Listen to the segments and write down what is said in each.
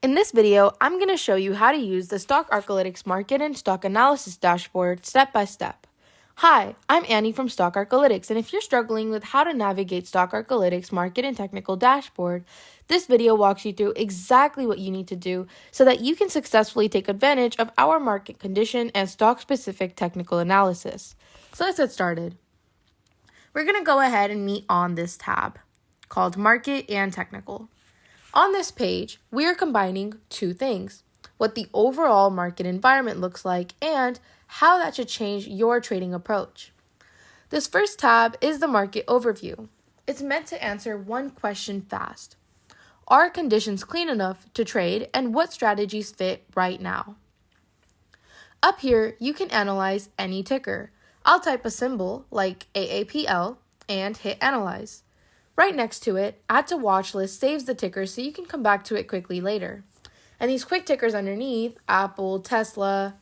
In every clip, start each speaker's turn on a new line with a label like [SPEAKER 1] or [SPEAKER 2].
[SPEAKER 1] In this video, I'm going to show you how to use the StockArkaLytics market and stock analysis dashboard step by step. Hi, I'm Annie from StockArkaLytics, and if you're struggling with how to navigate StockArkaLytics market and technical dashboard, this video walks you through exactly what you need to do so that you can successfully take advantage of our market condition and stock-specific technical analysis. So let's get started. We're going to go ahead and meet on this tab called Market and Technical. On this page, we are combining two things: what the overall market environment looks like and how that should change your trading approach. This first tab is the market overview. It's meant to answer one question fast. Are conditions clean enough to trade, and what strategies fit right now? Up here, you can analyze any ticker. I'll type a symbol like AAPL and hit Analyze. Right next to it, Add to Watch List saves the ticker so you can come back to it quickly later. And these quick tickers underneath, Apple, Tesla,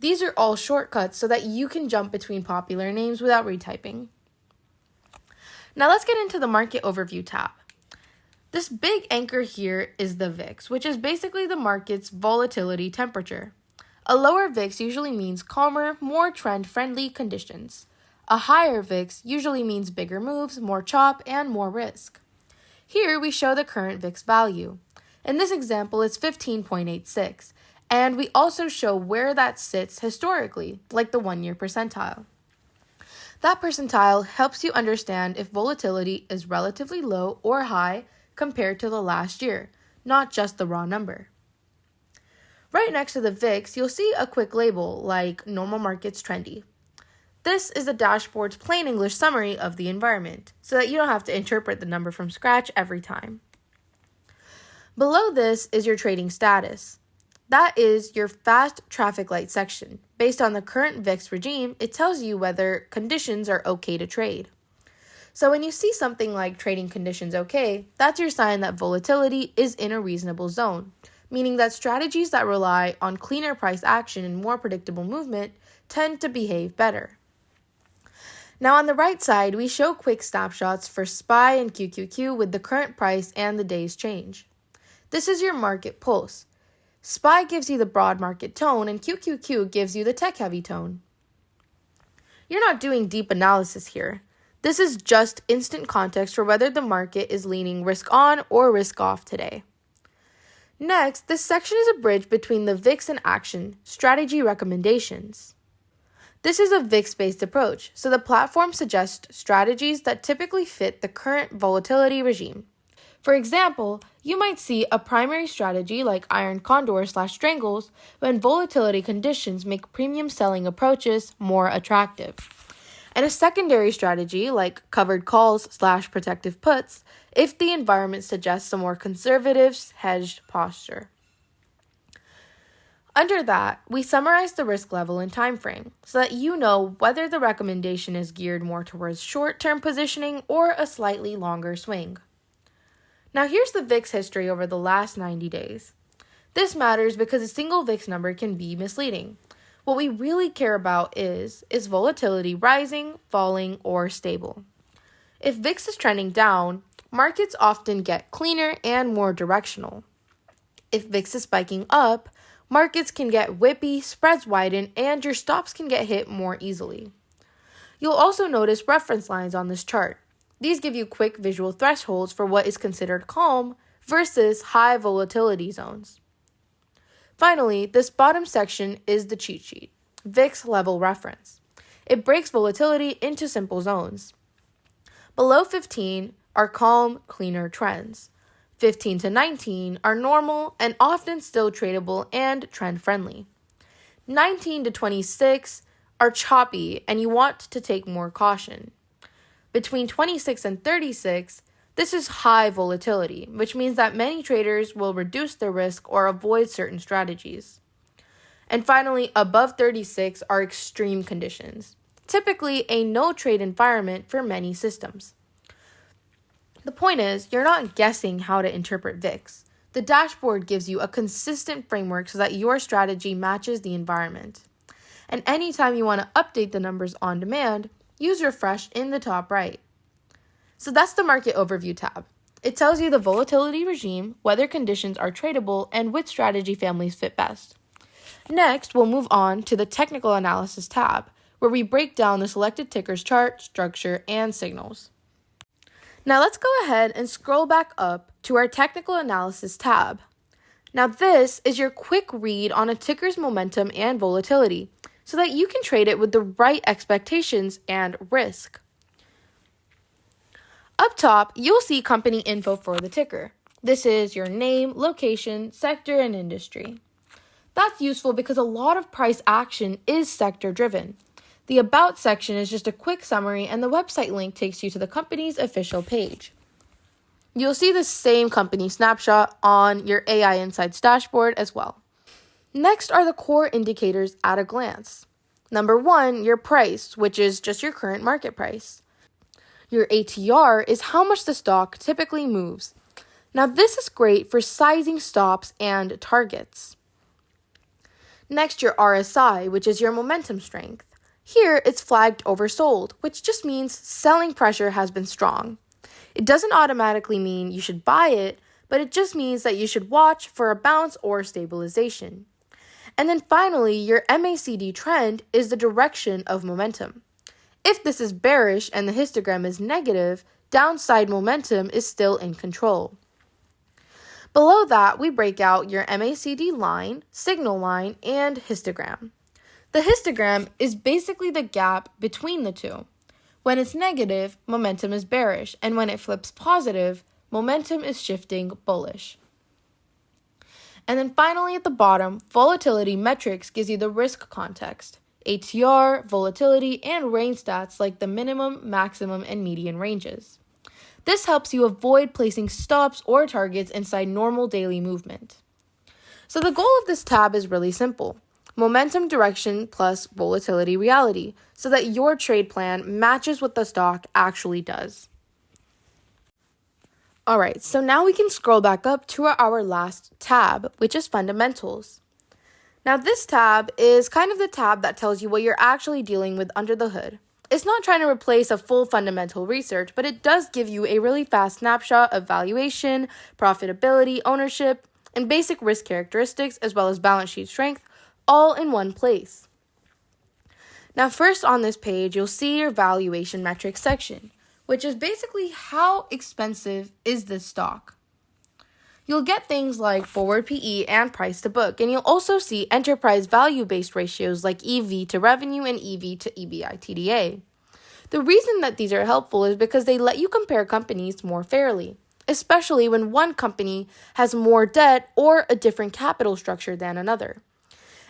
[SPEAKER 1] these are all shortcuts so that you can jump between popular names without retyping. Now let's get into the Market Overview tab. This big anchor here is the VIX, which is basically the market's volatility temperature. A lower VIX usually means calmer, more trend-friendly conditions. A higher VIX usually means bigger moves, more chop, and more risk. Here we show the current VIX value. In this example, it's 15.86, and we also show where that sits historically, like the 1-year percentile. That percentile helps you understand if volatility is relatively low or high compared to the last year, not just the raw number. Right next to the VIX, you'll see a quick label like Normal Markets Trendy. This is the dashboard's plain English summary of the environment, so that you don't have to interpret the number from scratch every time. Below this is your trading status. That is your fast traffic light section. Based on the current VIX regime, it tells you whether conditions are okay to trade. So when you see something like trading conditions okay, that's your sign that volatility is in a reasonable zone, meaning that strategies that rely on cleaner price action and more predictable movement tend to behave better. Now on the right side, we show quick snapshots for SPY and QQQ with the current price and the day's change. This is your market pulse. SPY gives you the broad market tone and QQQ gives you the tech-heavy tone. You're not doing deep analysis here. This is just instant context for whether the market is leaning risk on or risk off today. Next, this section is a bridge between the VIX and action, strategy recommendations. This is a VIX-based approach, so the platform suggests strategies that typically fit the current volatility regime. For example, you might see a primary strategy like Iron Condor/Strangles when volatility conditions make premium selling approaches more attractive, and a secondary strategy like Covered Calls/Protective Puts if the environment suggests a more conservative, hedged posture. Under that, we summarize the risk level and time frame so that you know whether the recommendation is geared more towards short-term positioning or a slightly longer swing. Now here's the VIX history over the last 90 days. This matters because a single VIX number can be misleading. What we really care about is volatility rising, falling, or stable? If VIX is trending down, markets often get cleaner and more directional. If VIX is spiking up, markets can get whippy, spreads widen, and your stops can get hit more easily. You'll also notice reference lines on this chart. These give you quick visual thresholds for what is considered calm versus high volatility zones. Finally, this bottom section is the cheat sheet, VIX level reference. It breaks volatility into simple zones. Below 15 are calm, cleaner trends. 15 to 19 are normal and often still tradable and trend-friendly. 19 to 26 are choppy and you want to take more caution. Between 26 and 36, this is high volatility, which means that many traders will reduce their risk or avoid certain strategies. And finally, above 36 are extreme conditions, typically a no-trade environment for many systems. The point is, you're not guessing how to interpret VIX. The dashboard gives you a consistent framework so that your strategy matches the environment. And anytime you want to update the numbers on demand, use Refresh in the top right. So that's the Market Overview tab. It tells you the volatility regime, whether conditions are tradable, and which strategy families fit best. Next, we'll move on to the Technical Analysis tab, where we break down the selected ticker's chart, structure, and signals. Now let's go ahead and scroll back up to our Technical Analysis tab. Now this is your quick read on a ticker's momentum and volatility, so that you can trade it with the right expectations and risk. Up top, you'll see company info for the ticker. This is your name, location, sector, and industry. That's useful because a lot of price action is sector-driven. The About section is just a quick summary, and the website link takes you to the company's official page. You'll see the same company snapshot on your AI Insights dashboard as well. Next are the core indicators at a glance. Number 1, your price, which is just your current market price. Your ATR is how much the stock typically moves. Now this is great for sizing stops and targets. Next, your RSI, which is your momentum strength. Here, it's flagged oversold, which just means selling pressure has been strong. It doesn't automatically mean you should buy it, but it just means that you should watch for a bounce or stabilization. And then finally, your MACD trend is the direction of momentum. If this is bearish and the histogram is negative, downside momentum is still in control. Below that, we break out your MACD line, signal line, and histogram. The histogram is basically the gap between the two. When it's negative, momentum is bearish, and when it flips positive, momentum is shifting bullish. And then finally at the bottom, volatility metrics gives you the risk context, ATR, volatility, and range stats like the minimum, maximum, and median ranges. This helps you avoid placing stops or targets inside normal daily movement. So the goal of this tab is really simple. Momentum direction plus volatility reality, so that your trade plan matches what the stock actually does. Alright, so now we can scroll back up to our last tab, which is fundamentals. Now this tab is kind of the tab that tells you what you're actually dealing with under the hood. It's not trying to replace a full fundamental research, but it does give you a really fast snapshot of valuation, profitability, ownership, and basic risk characteristics, as well as balance sheet strength, all in one place. Now first on this page, you'll see your valuation metrics section, which is basically how expensive is this stock. You'll get things like forward PE and price to book, and you'll also see enterprise value-based ratios like EV to revenue and EV to EBITDA. The reason that these are helpful is because they let you compare companies more fairly, especially when one company has more debt or a different capital structure than another.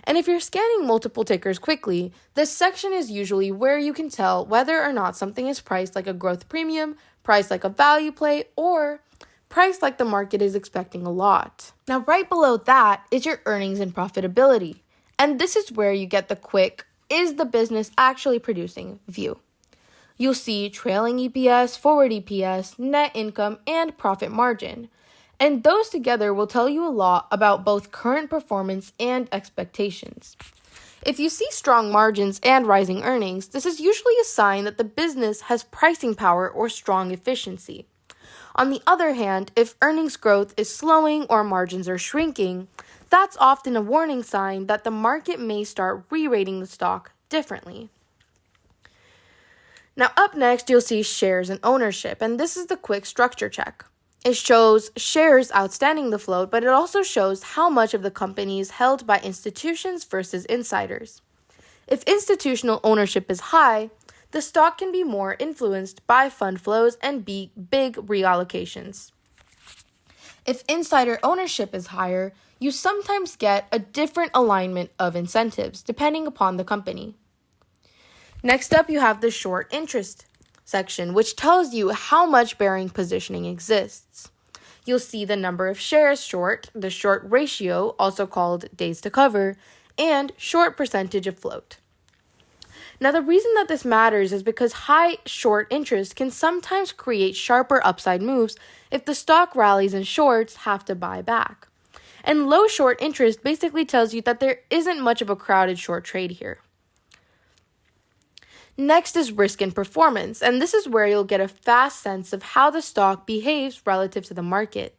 [SPEAKER 1] And if you're scanning multiple tickers quickly, this section is usually where you can tell whether or not something is priced like a growth premium, priced like a value play, or priced like the market is expecting a lot. Now, right below that is your earnings and profitability. And this is where you get the quick, is the business actually producing view. You'll see trailing EPS, forward EPS, net income, and profit margin. And those together will tell you a lot about both current performance and expectations. If you see strong margins and rising earnings, this is usually a sign that the business has pricing power or strong efficiency. On the other hand, if earnings growth is slowing or margins are shrinking, that's often a warning sign that the market may start re-rating the stock differently. Now up next, you'll see shares and ownership, and this is the quick structure check. It shows shares outstanding the float, but it also shows how much of the company is held by institutions versus insiders. If institutional ownership is high, the stock can be more influenced by fund flows and big reallocations. If insider ownership is higher, you sometimes get a different alignment of incentives depending upon the company. Next up, you have the short interest section, which tells you how much bearing positioning exists. You'll see the number of shares short, the short ratio, also called days to cover, and short percentage of float. Now, the reason that this matters is because high short interest can sometimes create sharper upside moves if the stock rallies and shorts have to buy back. And low short interest basically tells you that there isn't much of a crowded short trade here. Next is risk and performance, and this is where you'll get a fast sense of how the stock behaves relative to the market.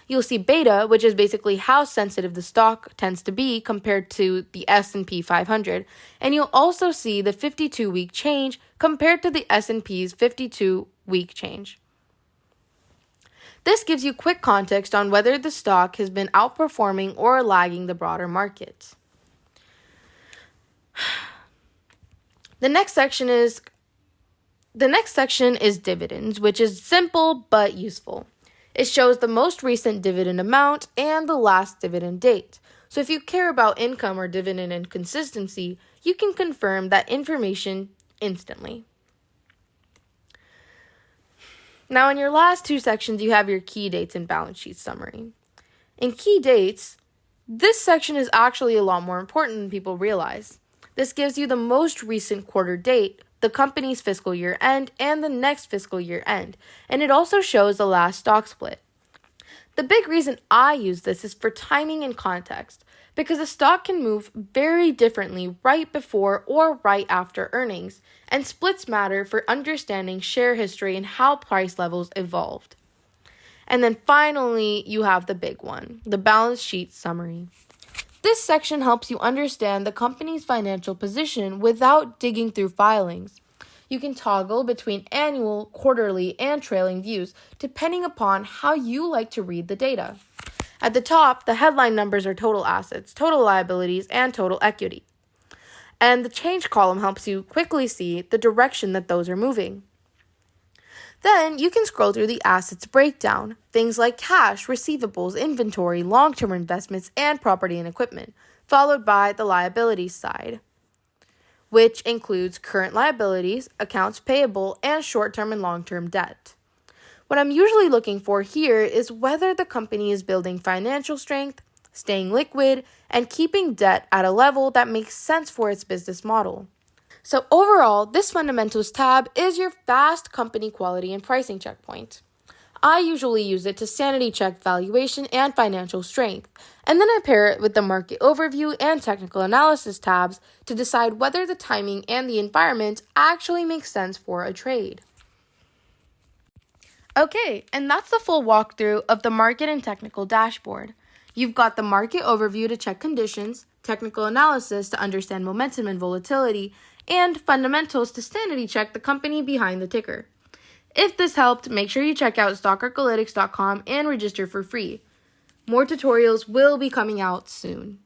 [SPEAKER 1] You'll see beta, which is basically how sensitive the stock tends to be compared to the S&P 500, and you'll also see the 52-week change compared to the S&P's 52-week change. This gives you quick context on whether the stock has been outperforming or lagging the broader market. The next section is dividends, which is simple but useful. It shows the most recent dividend amount and the last dividend date. So if you care about income or dividend and consistency, you can confirm that information instantly. Now, in your last two sections, you have your key dates and balance sheet summary. In key dates, this section is actually a lot more important than people realize. This gives you the most recent quarter date, the company's fiscal year end, and the next fiscal year end, and it also shows the last stock split. The big reason I use this is for timing and context, because a stock can move very differently right before or right after earnings, and splits matter for understanding share history and how price levels evolved. And then finally, you have the big one, the balance sheet summary. This section helps you understand the company's financial position without digging through filings. You can toggle between annual, quarterly, and trailing views depending upon how you like to read the data. At the top, the headline numbers are total assets, total liabilities, and total equity. And the change column helps you quickly see the direction that those are moving. Then you can scroll through the assets breakdown, things like cash, receivables, inventory, long-term investments, and property and equipment, followed by the liabilities side, which includes current liabilities, accounts payable, and short-term and long-term debt. What I'm usually looking for here is whether the company is building financial strength, staying liquid, and keeping debt at a level that makes sense for its business model. So overall, this fundamentals tab is your fast company quality and pricing checkpoint. I usually use it to sanity check valuation and financial strength, and then I pair it with the market overview and technical analysis tabs to decide whether the timing and the environment actually makes sense for a trade. Okay, and that's the full walkthrough of the market and technical dashboard. You've got the market overview to check conditions, technical analysis to understand momentum and volatility, and fundamentals to sanity check the company behind the ticker. If this helped, make sure you check out StockArkaLytics.com and register for free. More tutorials will be coming out soon.